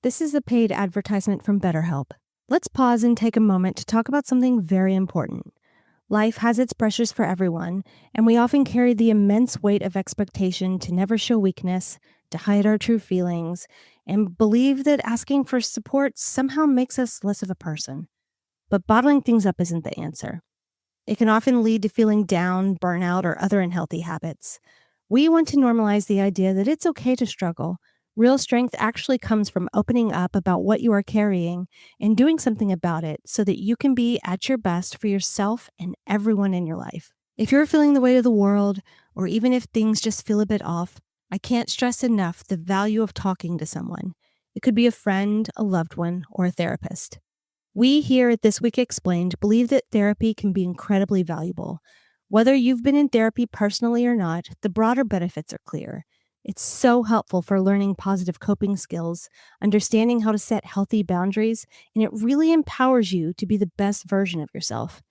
This is a paid advertisement from BetterHelp. Let's pause and take a moment to talk about something very important. Life has its pressures for everyone, and we often carry the immense weight of expectation to never show weakness, to hide our true feelings, and believe that asking for support somehow makes us less of a person. But bottling things up isn't the answer. It can often lead to feeling down, burnout, or other unhealthy habits. We want to normalize the idea that it's okay to struggle. Real strength actually comes from opening up about what you are carrying and doing something about it so that you can be at your best for yourself and everyone in your life. If you're feeling the weight of the world, or even if things just feel a bit off, I can't stress enough the value of talking to someone. It could be a friend, a loved one, or a therapist. We here at This Week Explained believe that therapy can be incredibly valuable. Whether you've been in therapy personally or not, the broader benefits are clear. It's so helpful for learning positive coping skills, understanding how to set healthy boundaries, and it really empowers you to be the best version of yourself.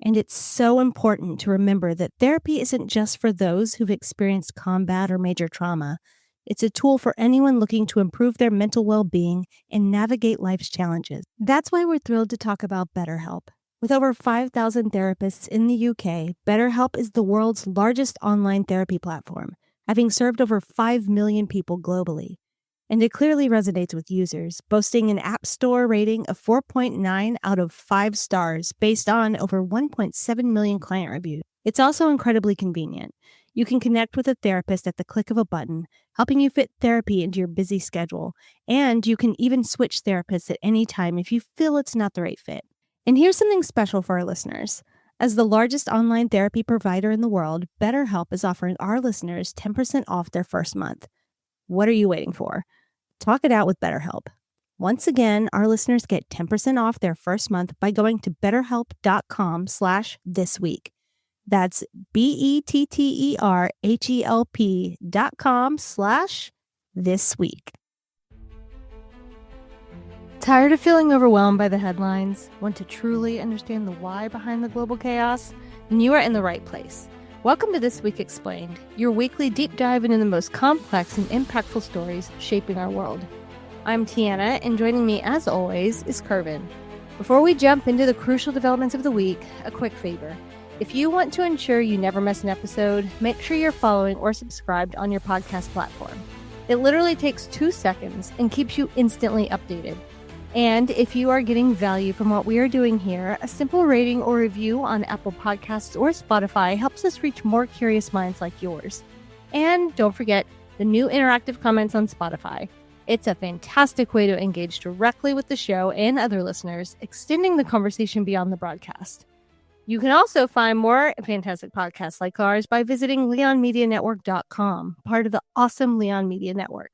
And it's so important to remember that therapy isn't just for those who've experienced combat or major trauma. It's a tool for anyone looking to improve their mental well-being and navigate life's challenges. That's why we're thrilled to talk about BetterHelp. With over 5,000 therapists in the UK, BetterHelp is the world's largest online therapy platform, having served over 5 million people globally. And it clearly resonates with users, boasting an App Store rating of 4.9 out of 5 stars based on over 1.7 million client reviews. It's also incredibly convenient. You can connect with a therapist at the click of a button, helping you fit therapy into your busy schedule. And you can even switch therapists at any time if you feel it's not the right fit. And here's something special for our listeners. As the largest online therapy provider in the world, BetterHelp is offering our listeners 10% off their first month. What are you waiting for? Talk it out with BetterHelp. Once again, our listeners get 10% off their first month by going to betterhelp.com/thisweek. That's BetterHelp.com/thisweek. Tired of feeling overwhelmed by the headlines? Want to truly understand the why behind the global chaos? Then you are in the right place. Welcome to This Week Explained, your weekly deep dive into the most complex and impactful stories shaping our world. I'm Tiana, and joining me as always is Kervin. Before we jump into the crucial developments of the week, a quick favor. If you want to ensure you never miss an episode, make sure you're following or subscribed on your podcast platform. It literally takes 2 seconds and keeps you instantly updated. And if you are getting value from what we are doing here, a simple rating or review on Apple Podcasts or Spotify helps us reach more curious minds like yours. And don't forget the new interactive comments on Spotify. It's a fantastic way to engage directly with the show and other listeners, extending the conversation beyond the broadcast. You can also find more fantastic podcasts like ours by visiting leonmedianetwork.com, part of the awesome Leon Media Network.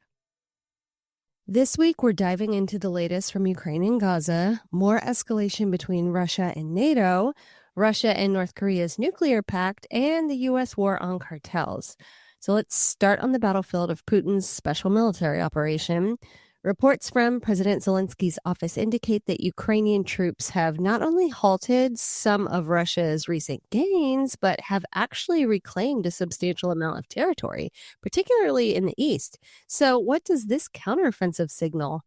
This week, we're diving into the latest from Ukraine and Gaza, more escalation between Russia and NATO, Russia and North Korea's nuclear pact, and the U.S. war on cartels. So let's start on the battlefield of Putin's special military operation. Reports from President Zelensky's office indicate that Ukrainian troops have not only halted some of Russia's recent gains, but have actually reclaimed a substantial amount of territory, particularly in the east. So what does this counteroffensive signal?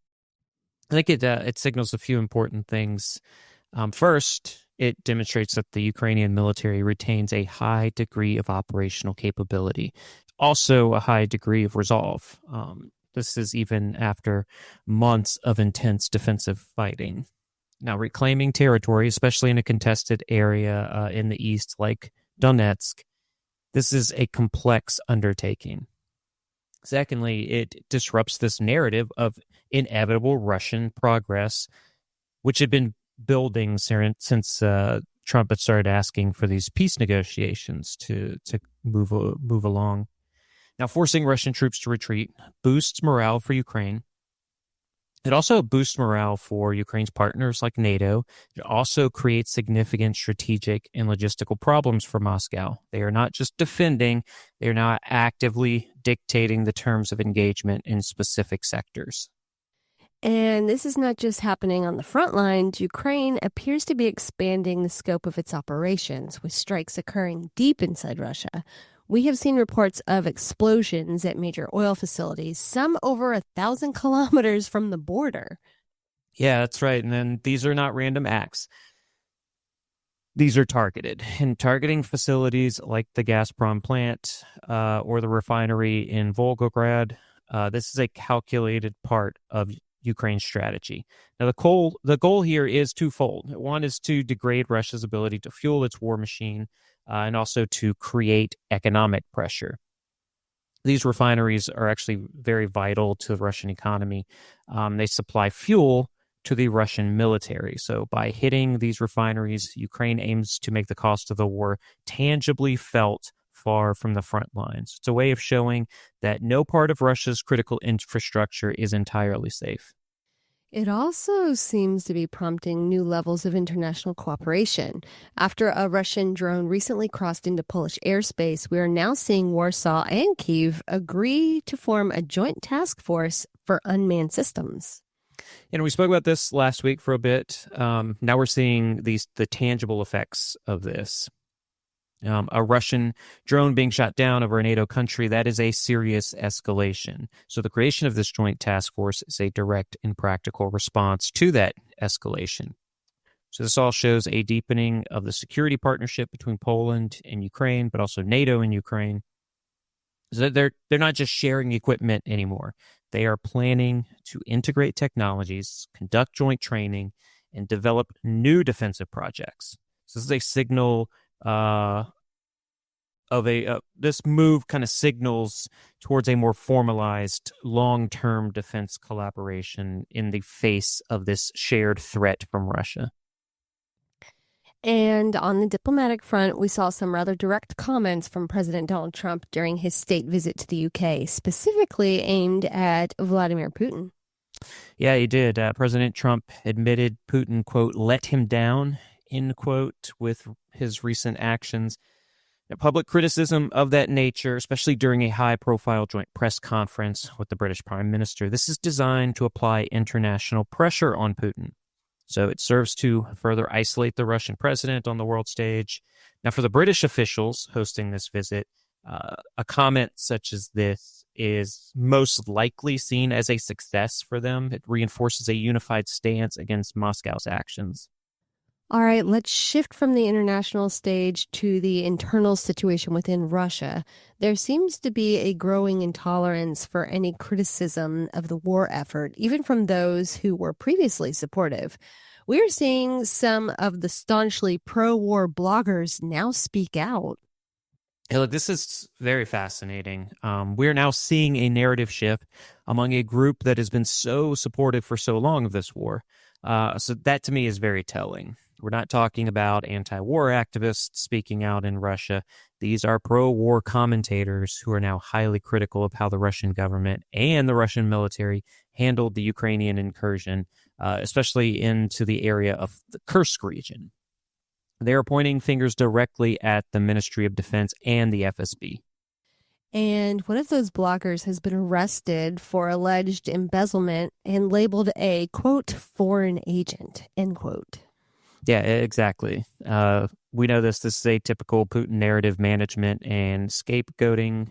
I think it signals a few important things. First, it demonstrates that the Ukrainian military retains a high degree of operational capability, also a high degree of resolve. This is even after months of intense defensive fighting. Now, reclaiming territory, especially in a contested area in the east like Donetsk, this is a complex undertaking. Secondly, it disrupts this narrative of inevitable Russian progress, which had been building since Trump had started asking for these peace negotiations to move along. Now, forcing Russian troops to retreat boosts morale for Ukraine. It also boosts morale for Ukraine's partners like NATO. It also creates significant strategic and logistical problems for Moscow. They are not just defending, they are now actively dictating the terms of engagement in specific sectors. And this is not just happening on the front lines. Ukraine appears to be expanding the scope of its operations, with strikes occurring deep inside Russia. We have seen reports of explosions at major oil facilities, some over 1,000 kilometers from the border. Yeah, that's right. And then these are not random acts. These are targeted. And targeting facilities like the Gazprom plant or the refinery in Volgograd, this is a calculated part of Ukraine's strategy. Now, the goal here is twofold. One is to degrade Russia's ability to fuel its war machine and also to create economic pressure. These refineries are actually very vital to the Russian economy. They supply fuel to the Russian military. So by hitting these refineries, Ukraine aims to make the cost of the war tangibly felt far from the front lines. It's a way of showing that no part of Russia's critical infrastructure is entirely safe. It also seems to be prompting new levels of international cooperation. After a Russian drone recently crossed into Polish airspace, we are now seeing Warsaw and Kyiv agree to form a joint task force for unmanned systems. And we spoke about this last week for a bit. Now we're seeing the tangible effects of this. A Russian drone being shot down over a NATO country, that is a serious escalation. So the creation of this joint task force is a direct and practical response to that escalation. So this all shows a deepening of the security partnership between Poland and Ukraine, but also NATO and Ukraine. So they're not just sharing equipment anymore. They are planning to integrate technologies, conduct joint training, and develop new defensive projects. So this is a signal this move kind of signals towards a more formalized long-term defense collaboration in the face of this shared threat from Russia. And on the diplomatic front, we saw some rather direct comments from President Donald Trump during his state visit to the UK, specifically aimed at Vladimir Putin. Yeah, he did. President Trump admitted Putin, quote, let him down, end quote, with his recent actions. Now, public criticism of that nature, especially during a high-profile joint press conference with the British Prime Minister, this is designed to apply international pressure on Putin. So it serves to further isolate the Russian president on the world stage. Now, for the British officials hosting this visit, a comment such as this is most likely seen as a success for them. It reinforces a unified stance against Moscow's actions. All right, let's shift from the international stage to the internal situation within Russia. There seems to be a growing intolerance for any criticism of the war effort, even from those who were previously supportive. We're seeing some of the staunchly pro-war bloggers now speak out. Hey, look, this is very fascinating. We're now seeing a narrative shift among a group that has been so supportive for so long of this war. So that to me is very telling. We're not talking about anti-war activists speaking out in Russia. These are pro-war commentators who are now highly critical of how the Russian government and the Russian military handled the Ukrainian incursion, especially into the area of the Kursk region. They are pointing fingers directly at the Ministry of Defense and the FSB. And one of those bloggers has been arrested for alleged embezzlement and labeled a, quote, foreign agent, end quote. Yeah, exactly. We know this. This is a typical Putin narrative management and scapegoating.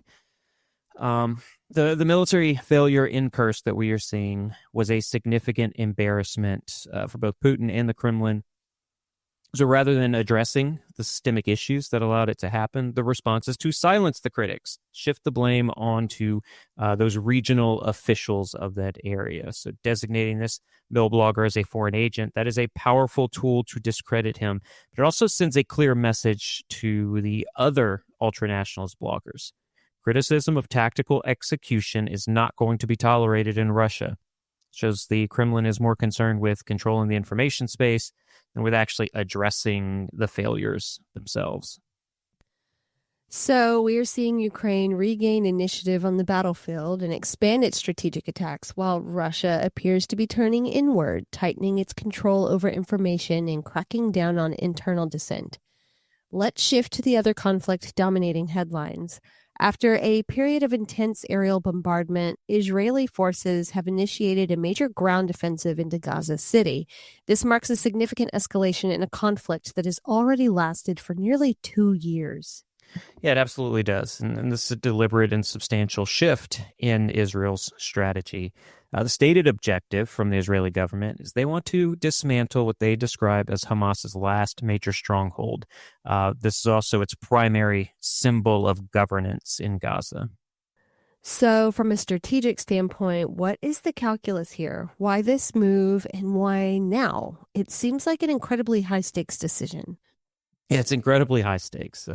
The military failure in Kursk that we are seeing was a significant embarrassment for both Putin and the Kremlin. So rather than addressing the systemic issues that allowed it to happen, the response is to silence the critics, shift the blame onto those regional officials of that area. So designating this mill blogger as a foreign agent, that is a powerful tool to discredit him. But it also sends a clear message to the other ultranationalist bloggers. Criticism of tactical execution is not going to be tolerated in Russia. It shows the Kremlin is more concerned with controlling the information space than with actually addressing the failures themselves. So we are seeing Ukraine regain initiative on the battlefield and expand its strategic attacks, while Russia appears to be turning inward, tightening its control over information and cracking down on internal dissent. Let's shift to the other conflict dominating headlines. After a period of intense aerial bombardment, Israeli forces have initiated a major ground offensive into Gaza City. This marks a significant escalation in a conflict that has already lasted for nearly 2 years. Yeah, it absolutely does. And this is a deliberate and substantial shift in Israel's strategy. The stated objective from the Israeli government is they want to dismantle what they describe as Hamas's last major stronghold. This is also its primary symbol of governance in Gaza. So, from a strategic standpoint, what is the calculus here? Why this move and why now? It seems like an incredibly high stakes decision. Yeah, it's incredibly high stakes.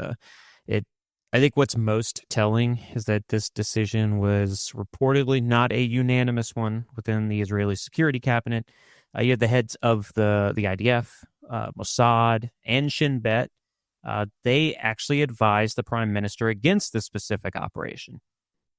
It, I think what's most telling is that this decision was reportedly not a unanimous one within the Israeli security cabinet. You had the heads of the IDF, Mossad, and Shin Bet. They actually advised the prime minister against this specific operation.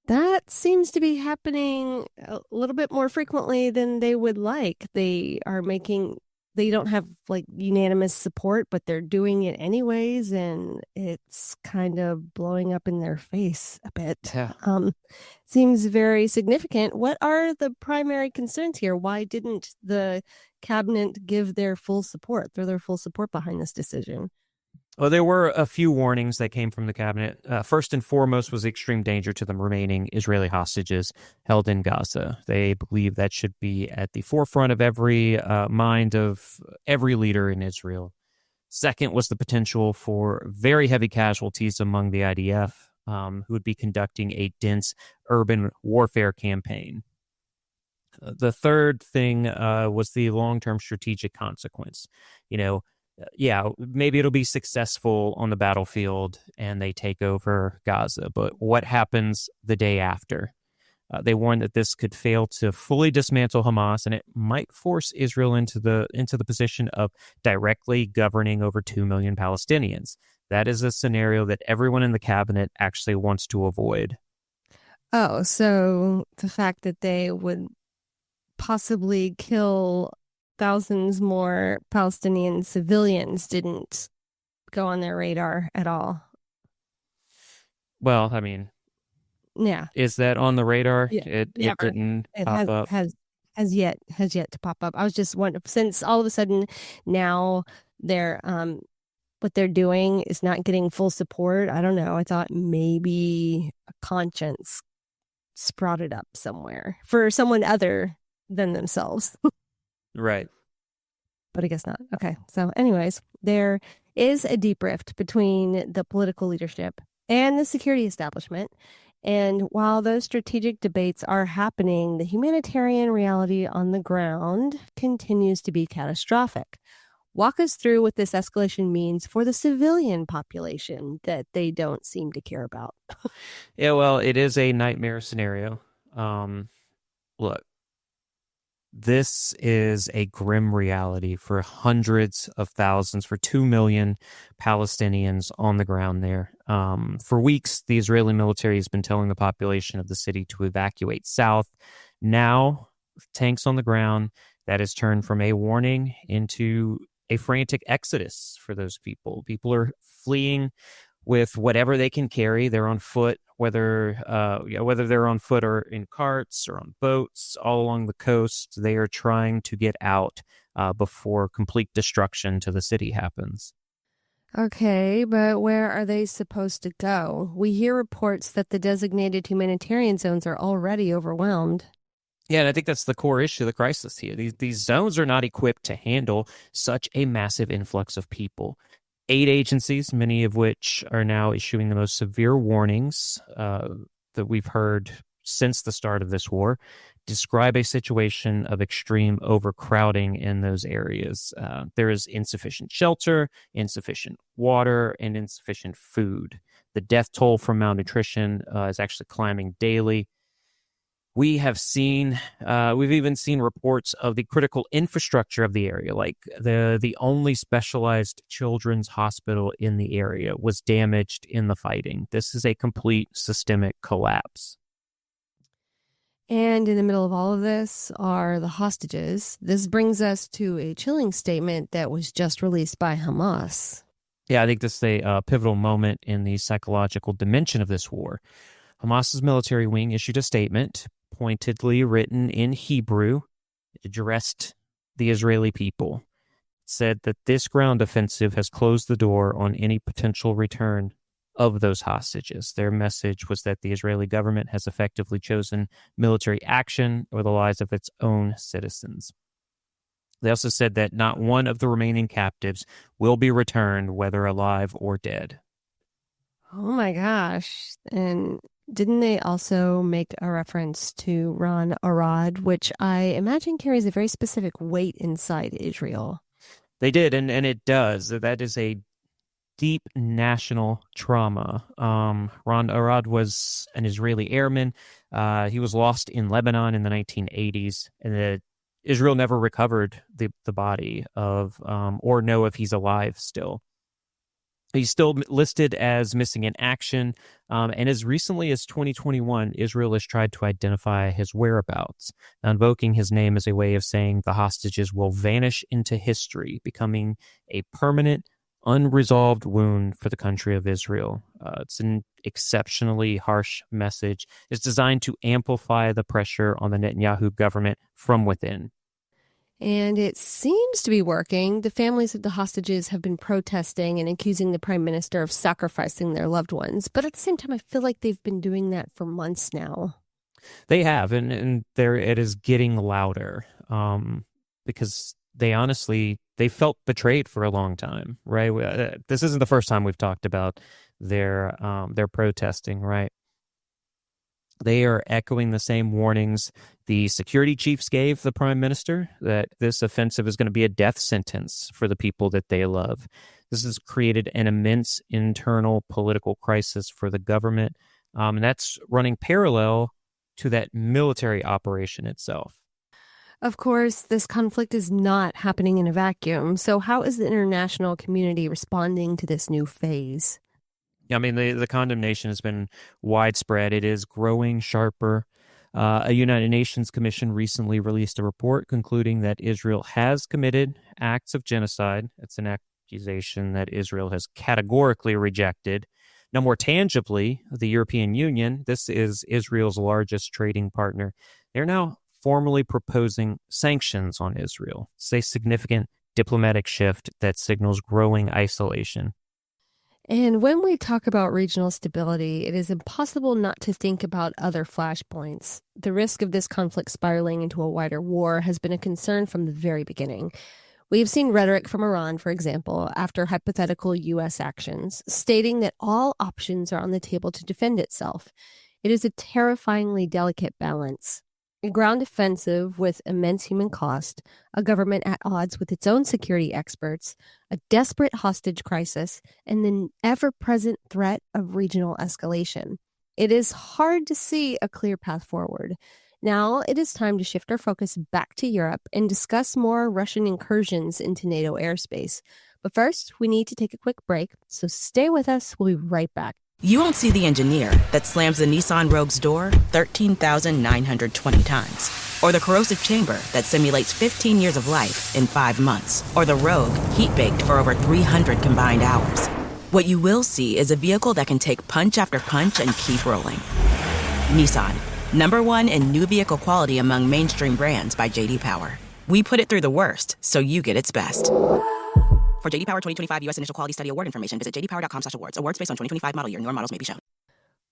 That seems to be happening a little bit more frequently than they would like. They don't have like unanimous support, but they're doing it anyways, and it's kind of blowing up in their face a bit. Yeah. Seems very significant. What are the primary concerns here? Why didn't the cabinet give their full support, throw their full support behind this decision? Well, there were a few warnings that came from the cabinet. First and foremost was extreme danger to the remaining Israeli hostages held in Gaza. They believe that should be at the forefront of every mind of every leader in Israel. Second was the potential for very heavy casualties among the IDF, who would be conducting a dense urban warfare campaign. The third thing was the long-term strategic consequence. Yeah, maybe it'll be successful on the battlefield and they take over Gaza, but what happens the day after? They warned that this could fail to fully dismantle Hamas, and it might force Israel into the position of directly governing over 2 million Palestinians. That is a scenario that everyone in the cabinet actually wants to avoid. Oh, so the fact that they would possibly kill thousands more Palestinian civilians didn't go on their radar at all. Well, I mean, yeah, is that on the radar? Yeah. It didn't pop up. Has yet to pop up. I was just wondering, since all of a sudden now they're what they're doing is not getting full support. I don't know. I thought maybe a conscience sprouted up somewhere for someone other than themselves. Right. But I guess not. Okay. So anyways, there is a deep rift between the political leadership and the security establishment. And while those strategic debates are happening, the humanitarian reality on the ground continues to be catastrophic. Walk us through what this escalation means for the civilian population that they don't seem to care about. Yeah, well, it is a nightmare scenario. Look, this is a grim reality for hundreds of thousands, for 2 million Palestinians on the ground there. For weeks, the Israeli military has been telling the population of the city to evacuate south. Now, with tanks on the ground, that has turned from a warning into a frantic exodus for those people. People are fleeing with whatever they can carry. They're on foot, whether they're on foot or in carts or on boats all along the coast. They are trying to get out before complete destruction to the city happens. Okay, but where are they supposed to go? We hear reports that the designated humanitarian zones are already overwhelmed. Yeah, and I think that's the core issue of the crisis here. These zones are not equipped to handle such a massive influx of people. Aid agencies, many of which are now issuing the most severe warnings that we've heard since the start of this war, describe a situation of extreme overcrowding in those areas. There is insufficient shelter, insufficient water, and insufficient food. The death toll from malnutrition is actually climbing daily. We've even seen reports of the critical infrastructure of the area, like the only specialized children's hospital in the area was damaged in the fighting. This is a complete systemic collapse. And in the middle of all of this are the hostages. This brings us to a chilling statement that was just released by Hamas. Yeah, I think this is a pivotal moment in the psychological dimension of this war. Hamas's military wing issued a statement, pointedly written in Hebrew, addressed the Israeli people. It said that this ground offensive has closed the door on any potential return of those hostages. Their message was that the Israeli government has effectively chosen military action over the lives of its own citizens. They also said that not one of the remaining captives will be returned, whether alive or dead. Oh my gosh. And didn't they also make a reference to Ron Arad, which I imagine carries a very specific weight inside Israel? They did, and it does. That is a deep national trauma. Ron Arad was an Israeli airman. He was lost in Lebanon in the 1980s, and Israel never recovered the body of or know if he's alive still. He's still listed as missing in action, and as recently as 2021, Israel has tried to identify his whereabouts, invoking his name as a way of saying the hostages will vanish into history, becoming a permanent, unresolved wound for the country of Israel. It's an exceptionally harsh message. It's designed to amplify the pressure on the Netanyahu government from within. And it seems to be working. The families of the hostages have been protesting and accusing the prime minister of sacrificing their loved ones. But at the same time, I feel like they've been doing that for months now. They have, and it is getting louder because they felt betrayed for a long time, right? This isn't the first time we've talked about their protesting, right? They are echoing the same warnings the security chiefs gave the prime minister, that this offensive is going to be a death sentence for the people that they love. This has created an immense internal political crisis for the government, and that's running parallel to that military operation itself. Of course, this conflict is not happening in a vacuum. So how is the international community responding to this new phase? I mean, the condemnation has been widespread. It is growing sharper. A United Nations commission recently released a report concluding that Israel has committed acts of genocide. It's an accusation that Israel has categorically rejected. Now, more tangibly, the European Union, this is Israel's largest trading partner, they're now formally proposing sanctions on Israel. It's a significant diplomatic shift that signals growing isolation. And when we talk about regional stability, it is impossible not to think about other flashpoints. The risk of this conflict spiraling into a wider war has been a concern from the very beginning. We've seen rhetoric from Iran, for example, after hypothetical U.S. actions, stating that all options are on the table to defend itself. It is a terrifyingly delicate balance. A ground offensive with immense human cost, a government at odds with its own security experts, a desperate hostage crisis, and the ever-present threat of regional escalation. It is hard to see a clear path forward. Now it is time to shift our focus back to Europe and discuss more Russian incursions into NATO airspace. But first, we need to take a quick break, so stay with us. We'll be right back. You won't see the engineer that slams the Nissan Rogue's door 13,920 times. Or the corrosive chamber that simulates 15 years of life in 5 months. Or the Rogue heat-baked for over 300 combined hours. What you will see is a vehicle that can take punch after punch and keep rolling. Nissan, #1 in new vehicle quality among mainstream brands by J.D. Power. We put it through the worst, so you get its best. For J.D. Power 2025 U.S. Initial Quality Study Award information, visit jdpower.com/awards. Awards based on 2025 model year. Newer models may be shown.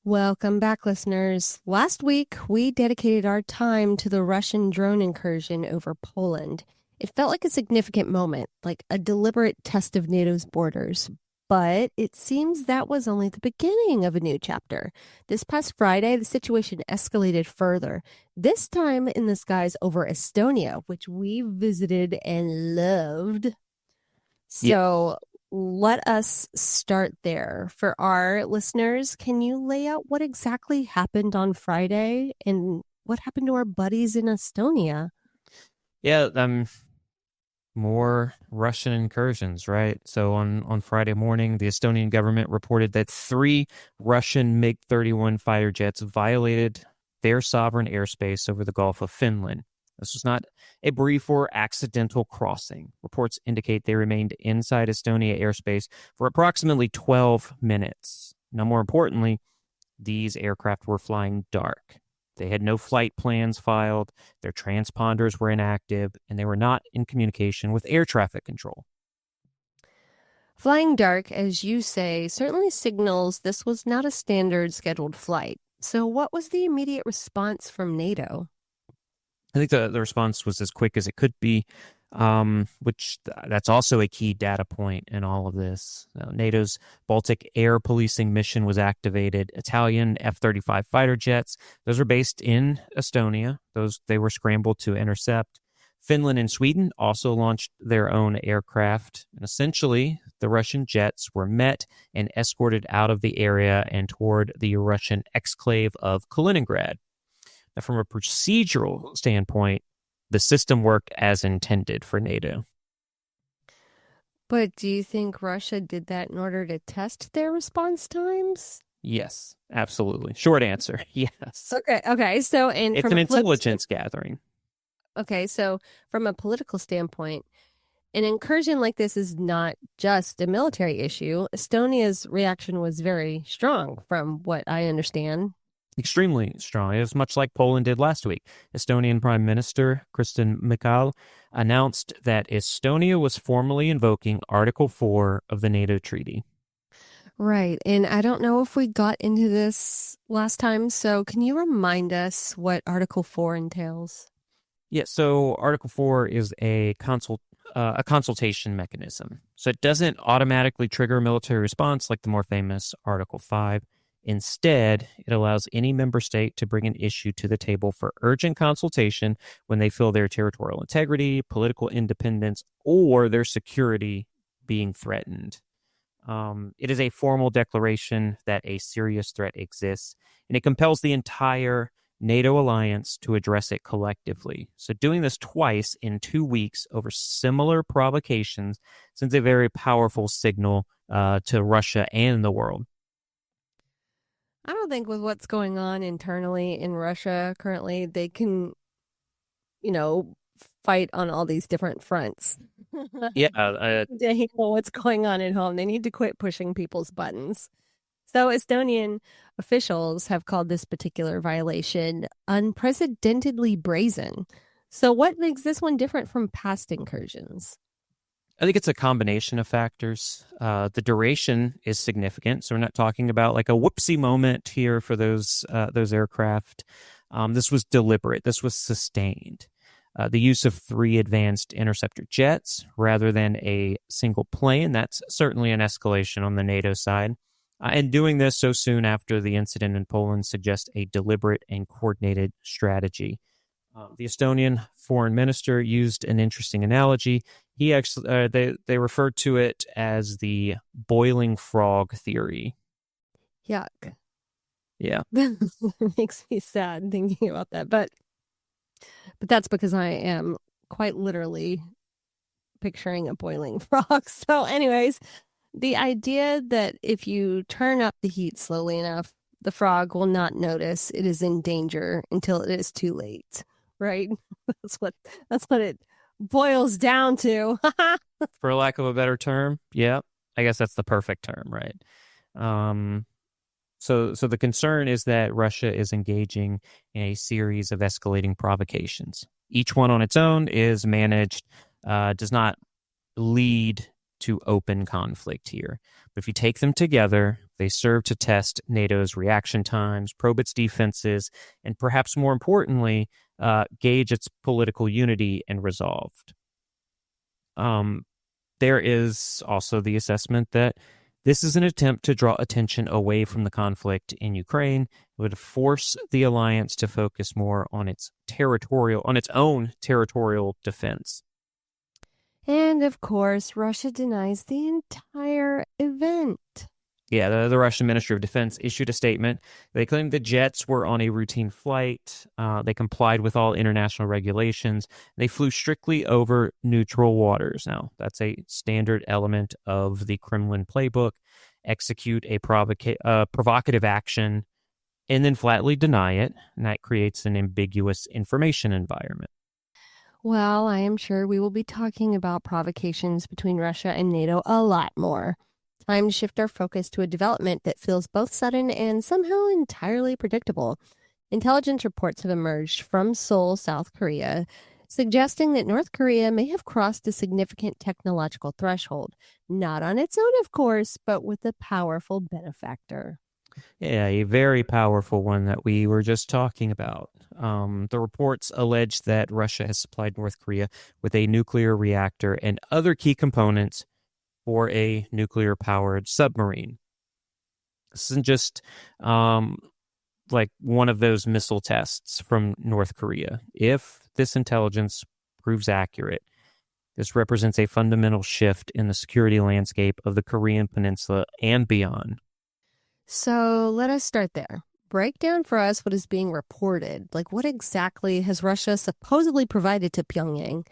Welcome back, listeners. Last week, we dedicated our time to the Russian drone incursion over Poland. It felt like a significant moment, like a deliberate test of NATO's borders. But it seems that was only the beginning of a new chapter. This past Friday, the situation escalated further, this time in the skies over Estonia, which we visited and loved. So let us start there. For our listeners, can you lay out what exactly happened on Friday and what happened to our buddies in Estonia? Yeah, more Russian incursions, right? So on Friday morning, the Estonian government reported that 3 Russian MiG-31 fighter jets violated their sovereign airspace over the Gulf of Finland. This was not a brief or accidental crossing. Reports indicate they remained inside Estonia airspace for approximately 12 minutes. Now, more importantly, these aircraft were flying dark. They had no flight plans filed, their transponders were inactive, and they were not in communication with air traffic control. Flying dark, as you say, certainly signals this was not a standard scheduled flight. So what was the immediate response from NATO? I think the response was as quick as it could be, that's also a key data point in all of this. NATO's Baltic air policing mission was activated. Italian F-35 fighter jets, those are based in Estonia. They were scrambled to intercept. Finland and Sweden also launched their own aircraft. And essentially, the Russian jets were met and escorted out of the area and toward the Russian exclave of Kaliningrad. Now, from a procedural standpoint, the system worked as intended for NATO. But do you think Russia did that in order to test their response times? Yes, absolutely. Short answer, yes. Okay. So, and it's an intelligence gathering. Okay, so from a political standpoint, an incursion like this is not just a military issue. Estonia's reaction was very strong, from what I understand. Extremely strong. It was much like Poland did last week. Estonian Prime Minister Kristen Michal announced that Estonia was formally invoking Article 4 of the NATO treaty. Right, and I don't know if we got into this last time, so can you remind us what Article 4 entails? Yeah, so Article 4 is a consultation mechanism. So it doesn't automatically trigger a military response like the more famous Article 5. Instead, it allows any member state to bring an issue to the table for urgent consultation when they feel their territorial integrity, political independence, or their security being threatened. It is a formal declaration that a serious threat exists, and it compels the entire NATO alliance to address it collectively. So doing this twice in 2 weeks over similar provocations sends a very powerful signal to Russia and the world. I don't think with what's going on internally in Russia currently, they can, fight on all these different fronts. Yeah. They know what's going on at home. They need to quit pushing people's buttons. So Estonian officials have called this particular violation unprecedentedly brazen. So what makes this one different from past incursions? I think it's a combination of factors. The duration is significant, so we're not talking about like a whoopsie moment here for those aircraft. This was deliberate. This was sustained. The use of 3 advanced interceptor jets rather than a single plane, that's certainly an escalation on the NATO side. And doing this so soon after the incident in Poland suggests a deliberate and coordinated strategy. The Estonian foreign minister used an interesting analogy. He actually, they referred to it as the boiling frog theory. Yuck. Yeah. It makes me sad thinking about that. But that's because I am quite literally picturing a boiling frog. So anyways, the idea that if you turn up the heat slowly enough, the frog will not notice it is in danger until it is too late. Right? That's what it boils down to. For lack of a better term. Yeah. I guess that's the perfect term, right? So the concern is that Russia is engaging in a series of escalating provocations. Each one on its own is managed, does not lead to open conflict here. But if you take them together, they serve to test NATO's reaction times, probe its defenses, and perhaps more importantly, gauge its political unity and resolve. There is also the assessment that this is an attempt to draw attention away from the conflict in Ukraine. It would force the alliance to focus more on its own territorial defense. And of course, Russia denies the entire event. Yeah, the Russian Ministry of Defense issued a statement. They claimed the jets were on a routine flight. They complied with all international regulations. They flew strictly over neutral waters. Now, that's a standard element of the Kremlin playbook. Execute a provocative action and then flatly deny it. And that creates an ambiguous information environment. Well, I am sure we will be talking about provocations between Russia and NATO a lot more. Time to shift our focus to a development that feels both sudden and somehow entirely predictable. Intelligence reports have emerged from Seoul, South Korea, suggesting that North Korea may have crossed a significant technological threshold, not on its own, of course, but with a powerful benefactor. Yeah, a very powerful one that we were just talking about. The reports allege that Russia has supplied North Korea with a nuclear reactor and other key components for a nuclear-powered submarine. This isn't just like one of those missile tests from North Korea. If this intelligence proves accurate, this represents a fundamental shift in the security landscape of the Korean Peninsula and beyond. So let us start there. Break down for us what is being reported. Like, what exactly has Russia supposedly provided to Pyongyang?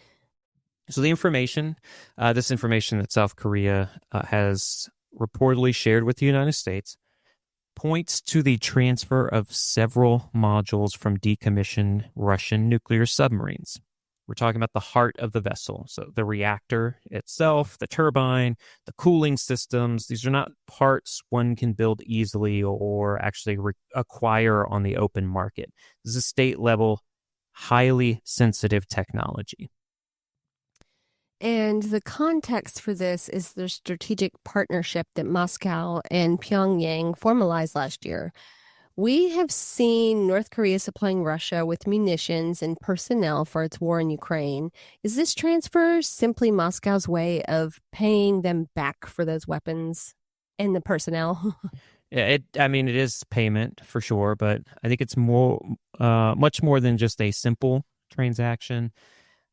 So the information, this information that South Korea has reportedly shared with the United States, points to the transfer of several modules from decommissioned Russian nuclear submarines. We're talking about the heart of the vessel. So the reactor itself, the turbine, the cooling systems, these are not parts one can build easily or actually acquire on the open market. This is state-level, highly sensitive technology. And the context for this is the strategic partnership that Moscow and Pyongyang formalized last year. We have seen North Korea supplying Russia with munitions and personnel for its war in Ukraine. Is this transfer simply Moscow's way of paying them back for those weapons and the personnel? Yeah, it is payment for sure, but I think it's much more than just a simple transaction.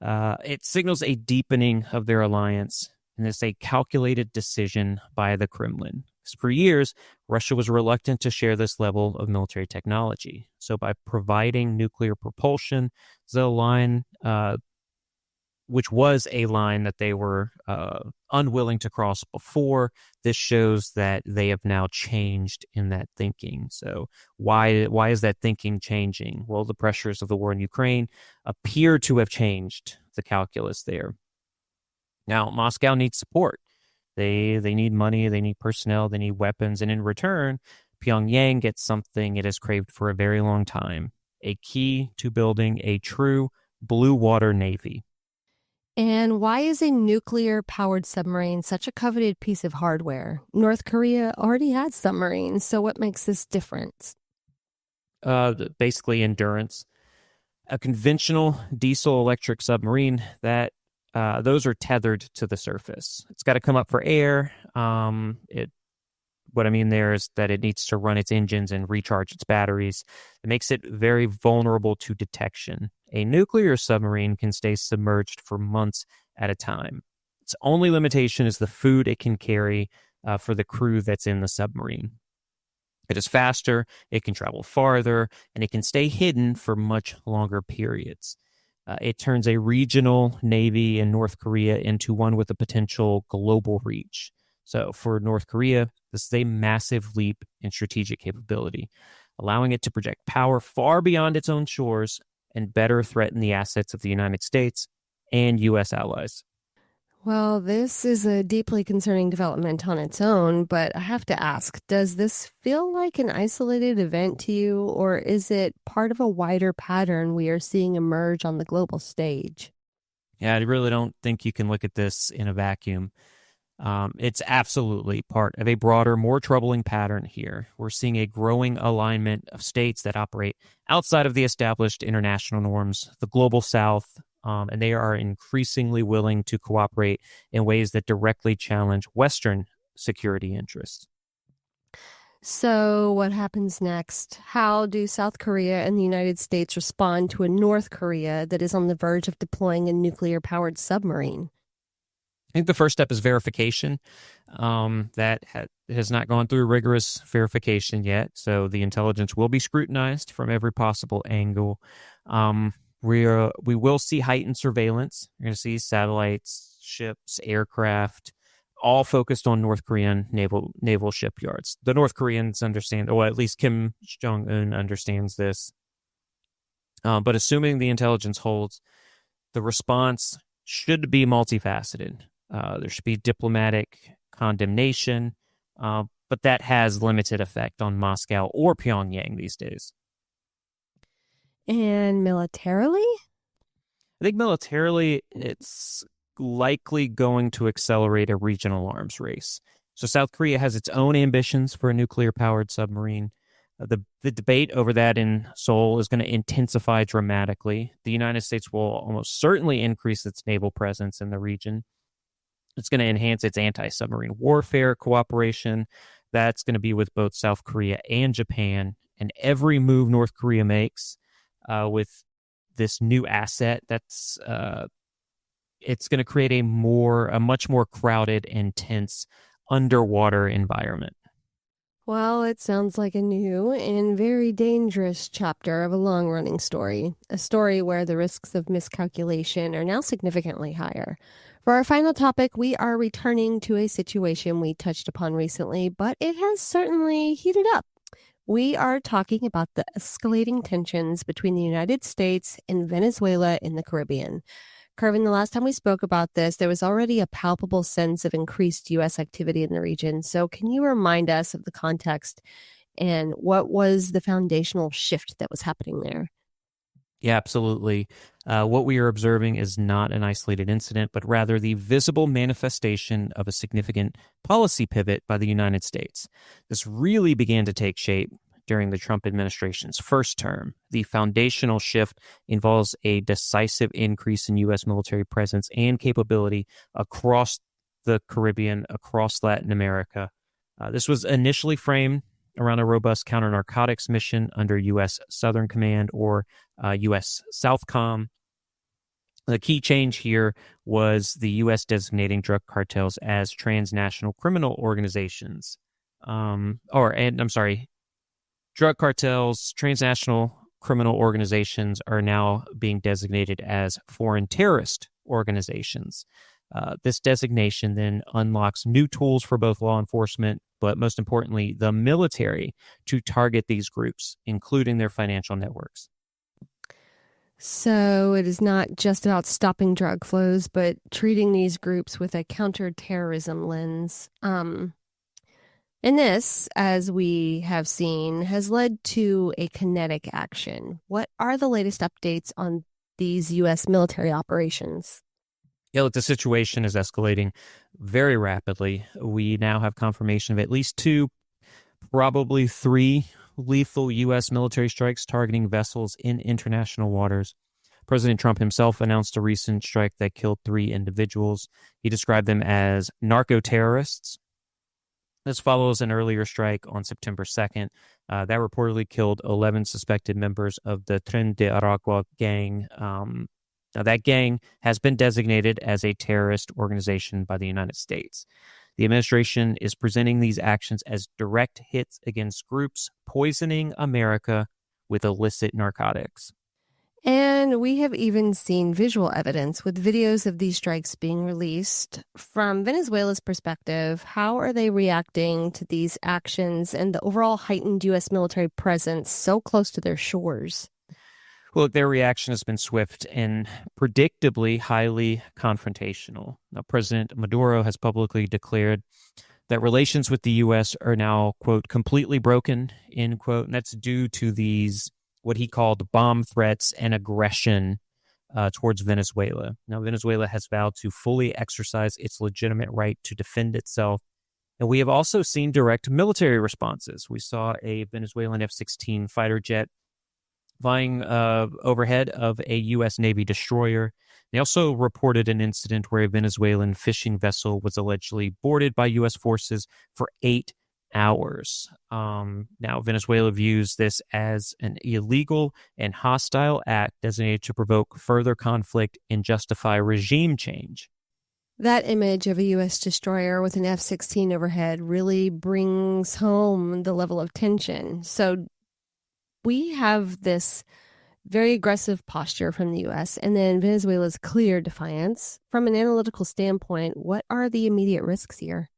It signals a deepening of their alliance, and it's a calculated decision by the Kremlin. For years, Russia was reluctant to share this level of military technology. So by providing nuclear propulsion, the line, which was a line that they were unwilling to cross before, this shows that they have now changed in that thinking. So why is that thinking changing? Well, the pressures of the war in Ukraine appear to have changed the calculus there. Now, Moscow needs support. They need money, they need personnel, they need weapons, and in return, Pyongyang gets something it has craved for a very long time, a key to building a true blue water navy. And why is a nuclear-powered submarine such a coveted piece of hardware? North Korea already has submarines, so what makes this different? Basically endurance. A conventional diesel-electric submarine that those are tethered to the surface. It's got to come up for air. What I mean there is that it needs to run its engines and recharge its batteries. It makes it very vulnerable to detection. A nuclear submarine can stay submerged for months at a time. Its only limitation is the food it can carry for the crew that's in the submarine. It is faster, it can travel farther, and it can stay hidden for much longer periods. It turns a regional navy in North Korea into one with a potential global reach. So for North Korea, this is a massive leap in strategic capability, allowing it to project power far beyond its own shores and better threaten the assets of the United States and U.S. allies. Well, this is a deeply concerning development on its own, but I have to ask, does this feel like an isolated event to you, or is it part of a wider pattern we are seeing emerge on the global stage? Yeah, I really don't think you can look at this in a vacuum. It's absolutely part of a broader, more troubling pattern here. We're seeing a growing alignment of states that operate outside of the established international norms, the global south, and they are increasingly willing to cooperate in ways that directly challenge Western security interests. So what happens next? How do South Korea and the United States respond to a North Korea that is on the verge of deploying a nuclear-powered submarine? I think the first step is verification. That has not gone through rigorous verification yet, so the intelligence will be scrutinized from every possible angle. We will see heightened surveillance. You're going to see satellites, ships, aircraft, all focused on North Korean naval shipyards. The North Koreans understand, or at least Kim Jong-un understands this. But assuming the intelligence holds, the response should be multifaceted. There should be diplomatic condemnation, but that has limited effect on Moscow or Pyongyang these days. And militarily? I think militarily, it's likely going to accelerate a regional arms race. So South Korea has its own ambitions for a nuclear-powered submarine. The debate over that in Seoul is going to intensify dramatically. The United States will almost certainly increase its naval presence in the region. It's going to enhance its anti-submarine warfare cooperation. That's going to be with both South Korea and Japan. And every move North Korea makes with this new asset, it's going to create a much more crowded and tense underwater environment. Well, it sounds like a new and very dangerous chapter of a long-running story, a story where the risks of miscalculation are now significantly higher. For our final topic, we are returning to a situation we touched upon recently, but it has certainly heated up. We are talking about the escalating tensions between the United States and Venezuela in the Caribbean. Kervin, the last time we spoke about this, there was already a palpable sense of increased U.S. activity in the region. So can you remind us of the context and what was the foundational shift that was happening there? Yeah, absolutely. What we are observing is not an isolated incident, but rather the visible manifestation of a significant policy pivot by the United States. This really began to take shape during the Trump administration's first term. The foundational shift involves a decisive increase in U.S. military presence and capability across the Caribbean, across Latin America. This was initially framed around a robust counter-narcotics mission under U.S. Southern Command or U.S. Southcom. The key change here was the U.S. designating drug cartels as transnational criminal organizations. Drug cartels, transnational criminal organizations are now being designated as foreign terrorist organizations. This designation then unlocks new tools for both law enforcement, but most importantly, the military to target these groups, including their financial networks. So it is not just about stopping drug flows, but treating these groups with a counterterrorism lens. And this, as we have seen, has led to a kinetic action. What are the latest updates on these U.S. military operations? Yeah, look, the situation is escalating very rapidly. We now have confirmation of at least 2, probably 3 lethal U.S. military strikes targeting vessels in international waters. President Trump himself announced a recent strike that killed 3 individuals. He described them as narco-terrorists. This follows an earlier strike on September 2nd that reportedly killed 11 suspected members of the Tren de Aragua gang. Now, that gang has been designated as a terrorist organization by the United States. The administration is presenting these actions as direct hits against groups poisoning America with illicit narcotics. And we have even seen visual evidence with videos of these strikes being released. From Venezuela's perspective, how are they reacting to these actions and the overall heightened U.S. military presence so close to their shores? Well, their reaction has been swift and predictably highly confrontational. Now, President Maduro has publicly declared that relations with the U.S. are now, quote, completely broken, end quote, and that's due to these, what he called bomb threats and aggression towards Venezuela. Now, Venezuela has vowed to fully exercise its legitimate right to defend itself. And we have also seen direct military responses. We saw a Venezuelan F-16 fighter jet flying overhead of a U.S. Navy destroyer. They also reported an incident where a Venezuelan fishing vessel was allegedly boarded by U.S. forces for 8 hours. Now, Venezuela views this as an illegal and hostile act designated to provoke further conflict and justify regime change. That image of a U.S. destroyer with an F-16 overhead really brings home the level of tension. So we have this very aggressive posture from the U.S. and then Venezuela's clear defiance. From an analytical standpoint, what are the immediate risks here?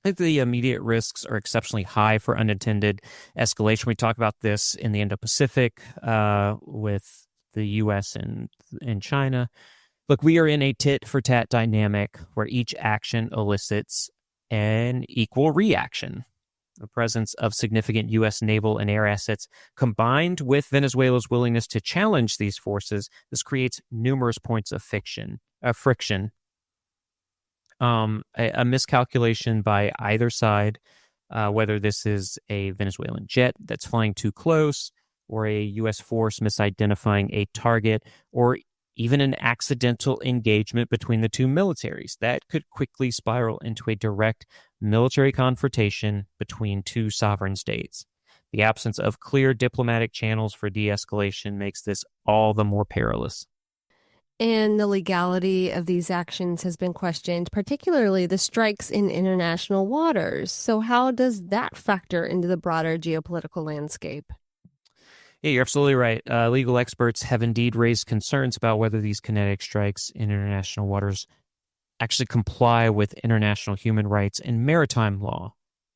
I think the immediate risks are exceptionally high for unintended escalation. We talk about this in the Indo-Pacific with the U.S. and China. Look, we are in a tit-for-tat dynamic where each action elicits an equal reaction. The presence of significant U.S. naval and air assets, combined with Venezuela's willingness to challenge these forces, this creates numerous points of friction. A miscalculation by either side, whether this is a Venezuelan jet that's flying too close, or a U.S. force misidentifying a target, or even an accidental engagement between the two militaries, that could quickly spiral into a direct military confrontation between two sovereign states. The absence of clear diplomatic channels for de-escalation makes this all the more perilous. And the legality of these actions has been questioned, particularly the strikes in international waters. So how does that factor into the broader geopolitical landscape? Yeah, you're absolutely right. Legal experts have indeed raised concerns about whether these kinetic strikes in international waters actually comply with international human rights and maritime law.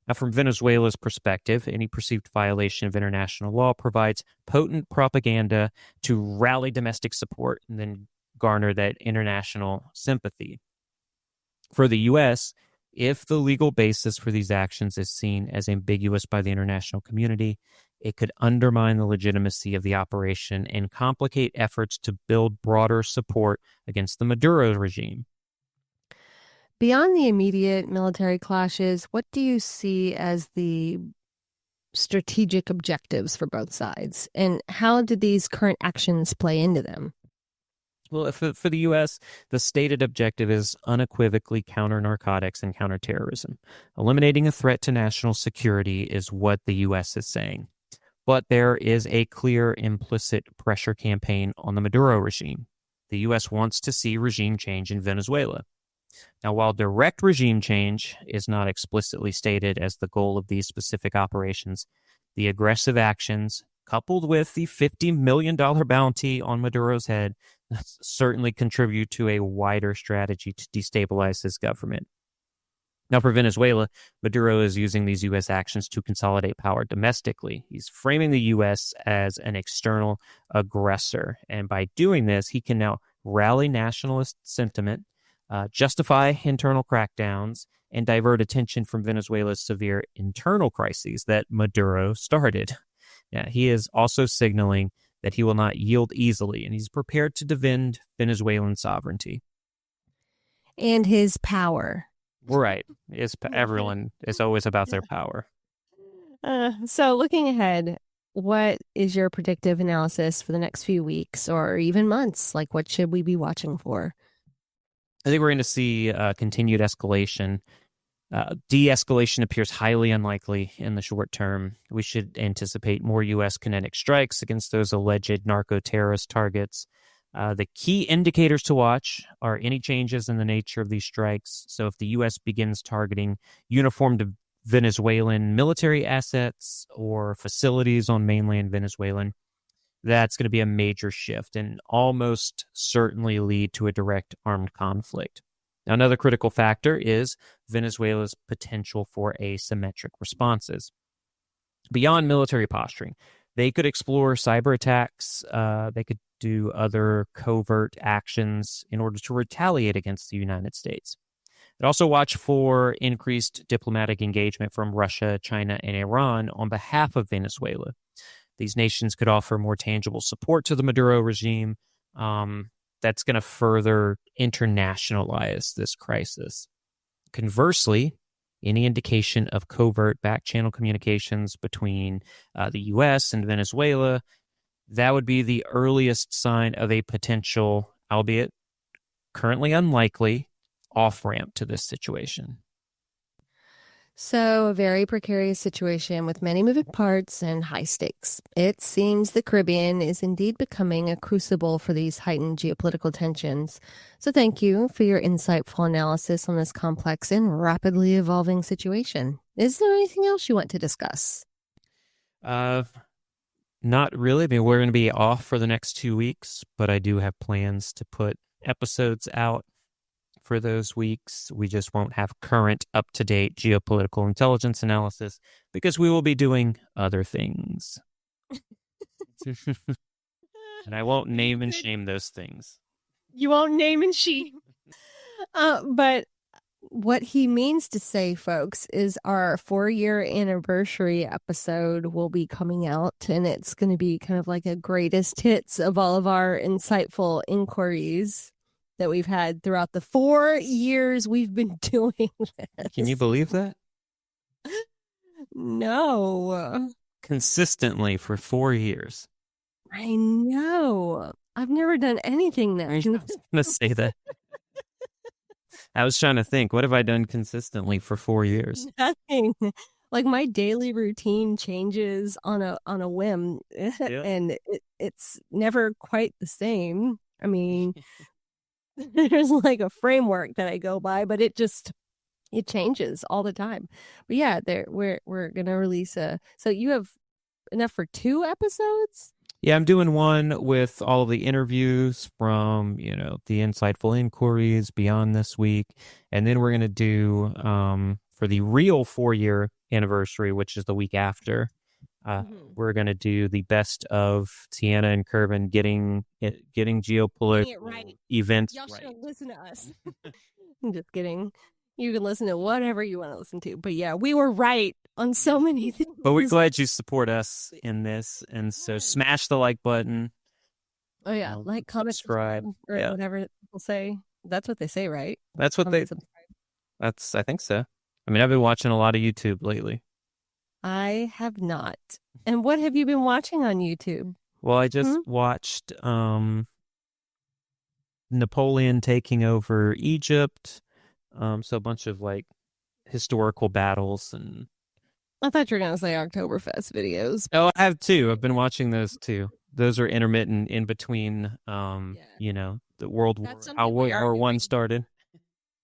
Now, from Venezuela's perspective, any perceived violation of international law provides potent propaganda to rally domestic support and then garner that international sympathy. For the U.S., if the legal basis for these actions is seen as ambiguous by the international community, it could undermine the legitimacy of the operation and complicate efforts to build broader support against the Maduro regime. Beyond the immediate military clashes, what do you see as the strategic objectives for both sides? And how do these current actions play into them? Well, for the U.S., the stated objective is unequivocally counter narcotics and counterterrorism. Eliminating a threat to national security is what the U.S. is saying. But there is a clear implicit pressure campaign on the Maduro regime. The U.S. wants to see regime change in Venezuela. Now, while direct regime change is not explicitly stated as the goal of these specific operations, the aggressive actions, coupled with the $50 million bounty on Maduro's head, certainly contribute to a wider strategy to destabilize his government. Now, for Venezuela, Maduro is using these U.S. actions to consolidate power domestically. He's framing the U.S. as an external aggressor. And by doing this, he can now rally nationalist sentiment, justify internal crackdowns, and divert attention from Venezuela's severe internal crises that Maduro started. Yeah, he is also signaling that he will not yield easily, and he's prepared to defend Venezuelan sovereignty. And his power. Right. Everyone is always about their power. So looking ahead, what is your predictive analysis for the next few weeks or even months? Like, what should we be watching for? I think we're going to see continued escalation. De-escalation appears highly unlikely in the short term. We should anticipate more U.S. kinetic strikes against those alleged narco-terrorist targets. The key indicators to watch are any changes in the nature of these strikes. So if the U.S. begins targeting uniformed Venezuelan military assets or facilities on mainland Venezuelan, that's going to be a major shift and almost certainly lead to a direct armed conflict. Now, another critical factor is Venezuela's potential for asymmetric responses. Beyond military posturing, they could explore cyber attacks. They could do other covert actions in order to retaliate against the United States. But also watch for increased diplomatic engagement from Russia, China, and Iran on behalf of Venezuela. These nations could offer more tangible support to the Maduro regime. That's going to further internationalize this crisis. Conversely, any indication of covert back-channel communications between the U.S. and Venezuela, that would be the earliest sign of a potential, albeit currently unlikely, off-ramp to this situation. So, a very precarious situation with many moving parts and high stakes. It seems the Caribbean is indeed becoming a crucible for these heightened geopolitical tensions. So thank you for your insightful analysis on this complex and rapidly evolving situation. Is there anything else you want to discuss? Not really. I mean, we're going to be off for the next 2 weeks, but I do have plans to put episodes out for those weeks. We just won't have current, up-to-date geopolitical intelligence analysis because we will be doing other things. And I won't name and shame those things. You won't name and shame. But What he means to say, folks, is our 4-year anniversary episode will be coming out, and it's going to be kind of like a greatest hits of all of our insightful inquiries that we've had throughout the 4 years we've been doing this. Can you believe that? No. Consistently for 4 years. I know. I've never done anything that. I was going to say that. I was trying to think, what have I done consistently for 4 years? Nothing. Like my daily routine changes on a whim, and it's never quite the same. I mean, there's like a framework that I go by, but it changes all the time. But yeah, we're gonna release so you have enough for 2 episodes? Yeah, I'm doing one with all of the interviews from, the insightful inquiries beyond this week. And then we're going to do, for the real 4-year anniversary, which is the week after, we're going to do the best of Tiana and Kervin getting geopolitical events Y'all right. should listen to us. I'm just kidding. You can listen to whatever you want to listen to. But yeah, we were right on so many things. But we're glad you support us in this. And so smash the like button. Oh, yeah. Like, comment, subscribe. Or whatever people say. That's what they say, right? That's what I think so. I mean, I've been watching a lot of YouTube lately. I have not. And what have you been watching on YouTube? Well, I just watched Napoleon taking over Egypt. So a bunch of like historical battles and. I thought you were gonna say Oktoberfest videos. Oh, I have 2. I've been watching those too. Those are intermittent in between. The World War, how World War I started.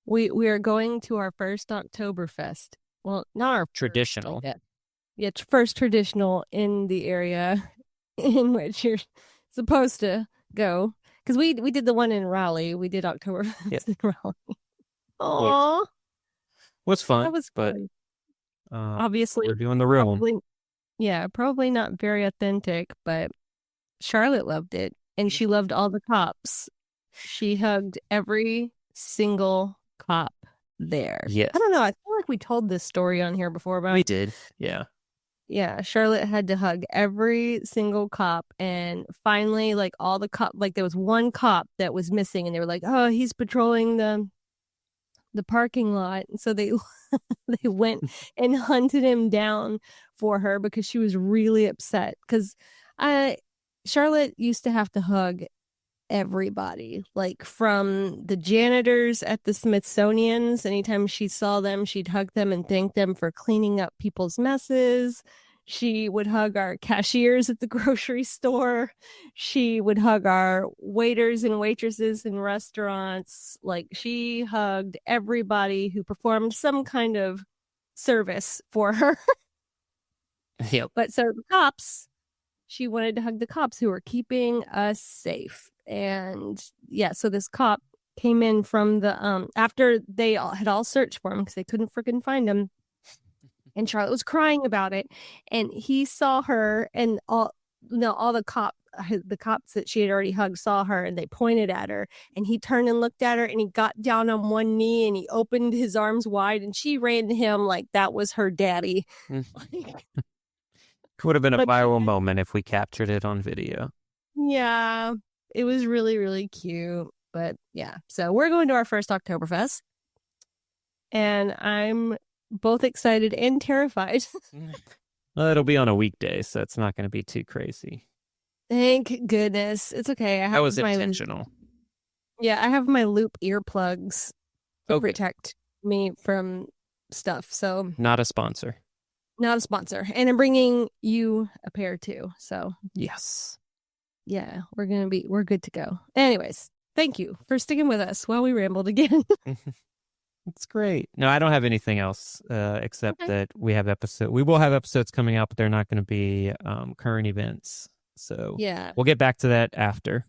We are going to our first Oktoberfest. Well, not our traditional. First, it's first traditional in the area in which you're supposed to go. Because we did the one in Raleigh. We did Oktoberfest in Raleigh. Aww. Was fun. That was fun. Obviously, we're doing the real one. Yeah, probably not very authentic, but Charlotte loved it. And she loved all the cops. She hugged every single cop there. Yes. I don't know. I feel like we told this story on here before. But we did. Yeah. Yeah, Charlotte had to hug every single cop, and finally, like all the cop, like there was one cop that was missing, and they were like, "Oh, he's patrolling the parking lot." And so they went and hunted him down for her because she was really upset. Because Charlotte used to have to hug everybody, like from the janitors at the Smithsonian's. Anytime she saw them, she'd hug them and thank them for cleaning up people's messes. She would hug our cashiers at the grocery store. She would hug our waiters and waitresses in restaurants. Like, she hugged everybody who performed some kind of service for her. Yep. But so the cops, she wanted to hug the cops who were keeping us safe. And yeah, so this cop came in from the after they had all searched for him because they couldn't freaking find him, and Charlotte was crying about it, and he saw her, and all the cops that she had already hugged saw her, and they pointed at her, and he turned and looked at her, and he got down on one knee, and he opened his arms wide, and she ran to him like that was her daddy. Would have been a viral moment if we captured it on video. Yeah, it was really, really cute. But yeah, so we're going to our first Oktoberfest, and I'm both excited and terrified. Well, it'll be on a weekday, so it's not going to be too crazy. Thank goodness. It's okay. That was intentional. Yeah, I have my loop earplugs to protect me from stuff. So not a sponsor. Not a sponsor. And I'm bringing you a pair too. So yes. Yeah, we're good to go. Anyways, thank you for sticking with us while we rambled again. It's great. No, I don't have anything else except that we will have episodes coming out, but they're not going to be current events. So yeah, we'll get back to that after.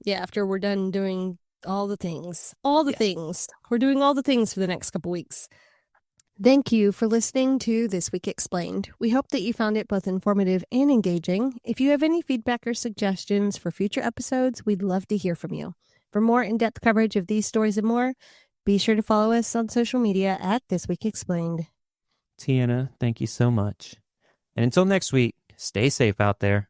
Yeah, after we're done doing all the things. Things. We're doing all the things for the next couple weeks. Thank you for listening to This Week Explained. We hope that you found it both informative and engaging. If you have any feedback or suggestions for future episodes, we'd love to hear from you. For more in-depth coverage of these stories and more, Be sure to follow us on social media at This Week Explained. Tiana, thank you so much. And until next week, stay safe out there.